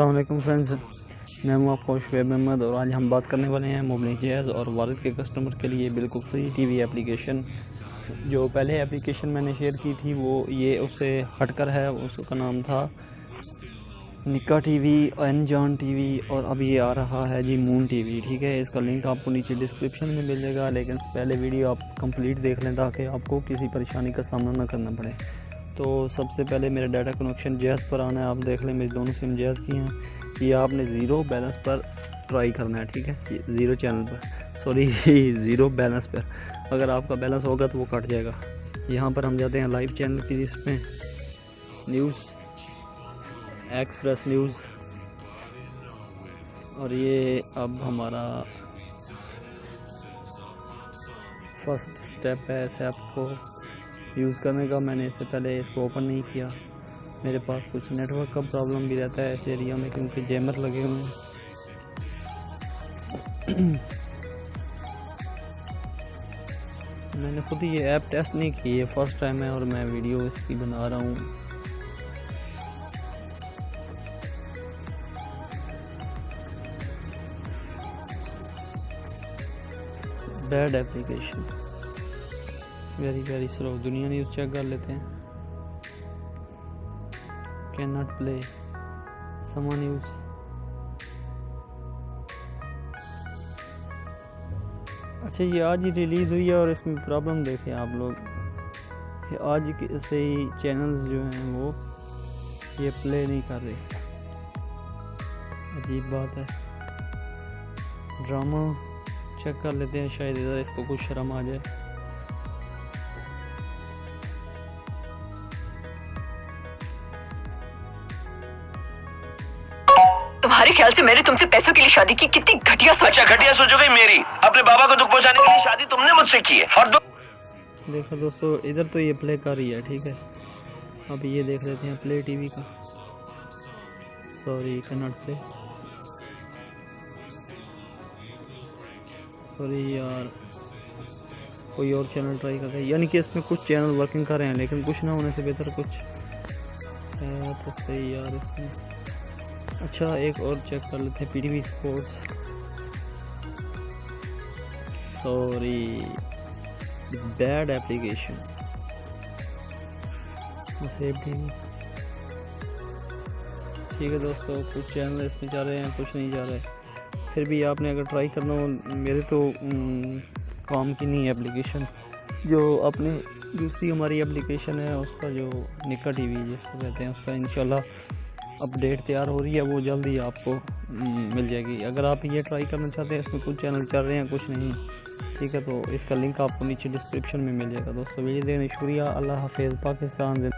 अस्सलाम वालेकुम फ्रेंड्स, मैं हूं आपका शुएब अहमद और आज हम बात करने वाले हैं मोबाइल जैज़ और वालिद के कस्टमर के लिए बिल्कुल फ्री टीवी एप्लीकेशन। जो पहले एप्लीकेशन मैंने शेयर की थी वो ये उससे हटकर है, उसका नाम था निका टीवी, अनजान टीवी और अब ये आ रहा है जी मून टीवी। ठीक है, इसका लिंक आपको नीचे डिस्क्रिप्शन में मिल जाएगा, लेकिन पहले वीडियो आप कंप्लीट देख लें ताकि आपको किसी परेशानी का सामना ना करना पड़े। तो सबसे पहले मेरा डाटा कनेक्शन जैज़ पर आना है। आप देख लें मेरी दोनों सिम जैज़ की हैं। ये आपने ज़ीरो बैलेंस पर ट्राई करना है। ठीक है, ज़ीरो चैनल पर, सॉरी ज़ीरो बैलेंस पर। अगर आपका बैलेंस होगा तो वो कट जाएगा। यहाँ पर हम जाते हैं लाइव चैनल की लिस्ट में, न्यूज़ एक्सप्रेस न्यूज़, और ये अब हमारा फर्स्ट स्टेप है इस ऐप को यूज़ करने का। मैंने इससे पहले इसको ओपन नहीं किया। मेरे पास कुछ नेटवर्क का प्रॉब्लम भी रहता है इस एरिया में क्योंकि जैमर लगे हुए हैं। मैंने खुद ये ऐप टेस्ट नहीं की, ये फर्स्ट टाइम है और मैं वीडियो इसकी बना रहा हूँ। Bad application, very slow. दुनिया न्यूज़ चेक कर लेते हैं। कैन नॉट प्ले समा न्यूज़। अच्छा, ये आज ही रिलीज़ हुई है और इसमें प्रॉब्लम देखें आप लोग, आज से ही चैनल्स जो हैं वो ये प्ले नहीं कर रहे। अजीब बात है। ड्रामा चेक कर लेते हैं, शायद इधर इसको कुछ शर्म आ जाए। तुम्हारे ख्याल से मैंने तुमसे पैसों के लिए शादी की? कितनी घटिया सोच। अच्छा, घटिया सोच हो गई मेरी। अपने बाबा को दुख पहुंचाने के लिए शादी तुमने मुझसे की है। और देखो दोस्तों, इधर तो ये प्ले कर रही है। ठीक है, अब ये देख लेते हैं प्ले टीवी का। Sorry, can not play. Sorry यार, कोई और चैनल ट्राई करते हैं। यानी कि इसमें कुछ चैनल वर्किंग कर रहे हैं, लेकिन कुछ ना होने से बेहतर कुछ है तो सही यार इसमें। अच्छा, एक और चेक कर लेते हैं, PTV sports. Sorry, bad application. ठीक है दोस्तों, कुछ चैनल इसमें जा रहे हैं, कुछ नहीं जा रहे। फिर भी आपने अगर ट्राई करना हो, मेरे तो काम की नहीं है एप्लीकेशन। जो अपने दूसरी हमारी एप्लीकेशन है उसका, जो निका टीवी जिसको कहते हैं, उसका इंशाल्लाह अपडेट तैयार हो रही है, वो जल्द ही आपको मिल जाएगी। अगर आप ये ट्राई करना चाहते हैं, इसमें कुछ चैनल चल रहे हैं कुछ नहीं, ठीक है, तो इसका लिंक आपको नीचे डिस्क्रिप्शन में मिल जाएगा। दोस्तों वीडियो देखने शुक्रिया। अल्लाह हाफिज़। पाकिस्तान।